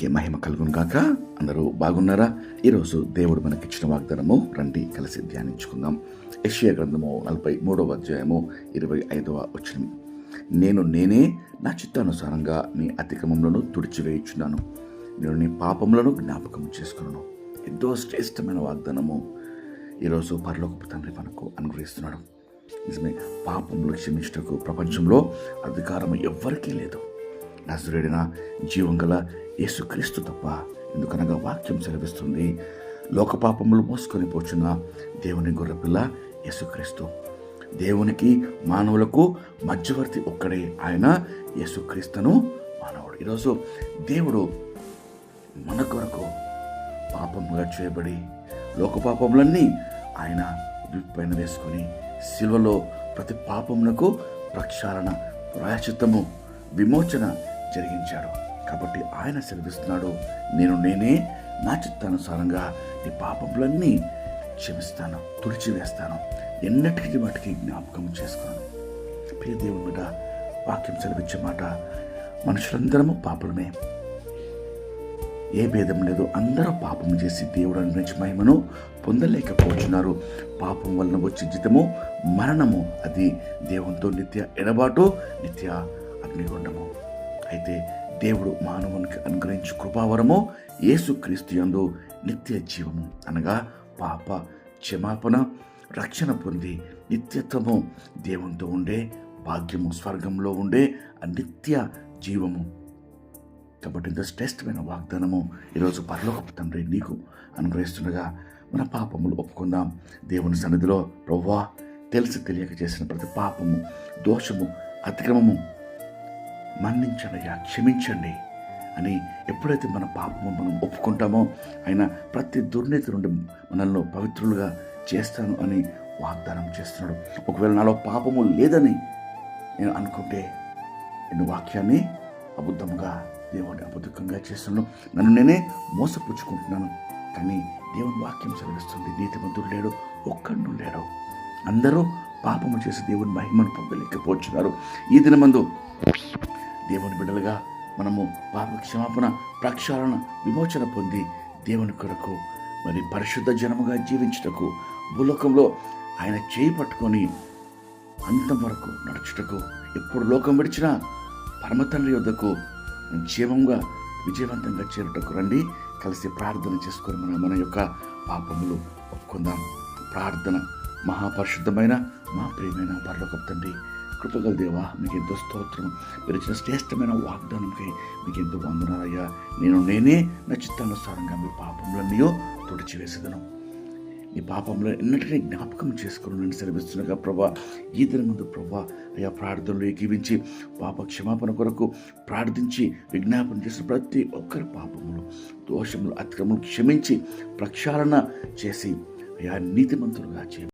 దేవునికి మహిమ కలుగును గాక. అందరూ బాగున్నారా? ఈరోజు దేవుడు మనకిచ్చిన వాగ్దానము రండి కలిసి ధ్యానించుకుందాం. యెషయా గ్రంథము 43వ అధ్యాయము 25వ వచనం. నేనే నా చిత్తానుసారంగా నీ అతిక్రమములను తుడిచివేయుచున్నాను, నేను నీ పాపములను జ్ఞాపకం చేసుకున్నాను. ఎంతో శ్రేష్టమైన వాగ్దానము ఈరోజు పరలోకపు తండ్రి మనకు అనుగ్రహిస్తున్నాడు. నిజమే, పాపములు క్షమించుటకు ప్రపంచంలో అధికారం ఎవ్వరికీ లేదు, నజరేయుడైన జీవం గల యేసుక్రీస్తు తప్ప. ఎందుకనగా వాక్యం సెలవిస్తుంది, లోక పాపములు మోసుకొని పోచున్న దేవుని గొర్రెపిల్ల యేసుక్రీస్తు. దేవునికి మానవులకు మధ్యవర్తి ఒక్కడే, ఆయన యేసుక్రీస్తును మానవుడు. ఈరోజు దేవుడు మన కొరకు పాపముగా చేయబడి లోక పాపములన్నీ ఆయన పైన వేసుకొని శిలువలో ప్రతి పాపమునకు ప్రక్షాళన, ప్రాయశ్చిత్తము, విమోచన జరిగించాడు. కాబట్టి ఆయన సెలవిస్తున్నాడు, నేనే నా చిత్తానుసారంగా నీ పాపములన్నీ క్షమిస్తాను, తుడిచివేస్తాను, ఎన్నటికీ వాటికి జ్ఞాపకం చేసుకున్నాను. ప్రియ దేవుని మీద వాక్యం సెలవిచ్చే మాట, మనుషులందరము పాపులమే, ఏ భేదం లేదు, అందరూ పాపం చేసి దేవుడు అనుగ్రహించిన మహిమను పొందలేకపోతున్నారు. పాపం వలన వచ్చే జీతము మరణము, అది దేవునితో నిత్య ఎడబాటు, నిత్య అగ్నిగుండము. అయితే దేవుడు మానవునికి అనుగ్రహించు కృపావరము యేసుక్రీస్తు యందు నిత్య జీవము, అనగా పాప క్షమాపణ, రక్షణ పొంది నిత్యత్వము, దేవునితో ఉండే భాగ్యము, స్వర్గంలో ఉండే నిత్య జీవము. కాబట్టి ఇంత శ్రేష్టమైన వాగ్దానము ఈరోజు పరలోకపు తండ్రి నీకు అనుగ్రహిస్తుండగా మన పాపములు ఒప్పుకుందాం. దేవుని సన్నిధిలో, ప్రభువా, తెలిసి తెలియక చేసిన ప్రతి పాపము, దోషము, అతిక్రమము మన్నించండియా, క్షమించండి అని ఎప్పుడైతే మన పాపము మనం ఒప్పుకుంటామో ఆయన ప్రతి దుర్నీతి నుండి మనల్ని పవిత్రులుగా చేస్తాను అని వాగ్దానం చేస్తున్నాడు. ఒకవేళ నాలో పాపము లేదని నేను అనుకుంటే నేను వాక్యాన్ని అబద్ధముగా, దేవుని అబద్ధంగా చేస్తున్నాను, నన్ను నేనే మోసపుచ్చుకుంటున్నాను. కానీ దేవుని వాక్యం సెలవిస్తుంది, నీతిమంతుడు లేడు, ఒక్కడు లేడు, అందరూ పాపము చేసి దేవుని మహిమను పొందలేకపోతున్నారు. ఈ దినమందు దేవుని బిడ్డలుగా మనము పాప క్షమాపణ, ప్రక్షాళన, విమోచన పొంది దేవుని కొరకు మరి పరిశుద్ధ జనముగా జీవించుటకు, భూలోకంలో ఆయన చేయి పట్టుకొని అంతం వరకు నడుచుటకు, ఎప్పుడు లోకం విడిచినా పరమతండ్రి యొద్దకు జీవంగా విజయవంతంగా చేరుటకు రండి. కలిసి ప్రార్థన చేసుకొని మన యొక్క పాపములు ఒప్పుకుందాం. ప్రార్థన. మహాపరిశుద్ధమైన మా ప్రియమైన పరలోకపు తండ్రి, కృపగల దేవా, మీకు ఎంతో స్తోత్రం. మీరు ఇచ్చిన శ్రేష్టమైన వాగ్దానంకై మీకు ఎంతో వందనాలయ్యా. నేనే నా చిత్తానుసారంగా మీ పాపములన్నీ తుడిచివేసేదను, నీ పాపంలో ఎన్నటికీ జ్ఞాపకం చేసుకుని సెలవిస్తుండగా ప్రభా, ఈ దినమందు ప్రభా అయ్యా ప్రార్థనలు ఏకీవించి పాప క్షమాపణ కొరకు ప్రార్థించి విజ్ఞాపన చేసిన ప్రతి ఒక్కరి పాపములు, దోషములు, అతిక్రమములు క్షమించి ప్రక్షాళన చేసి అయ్యా నీతిమంతులుగా చేయ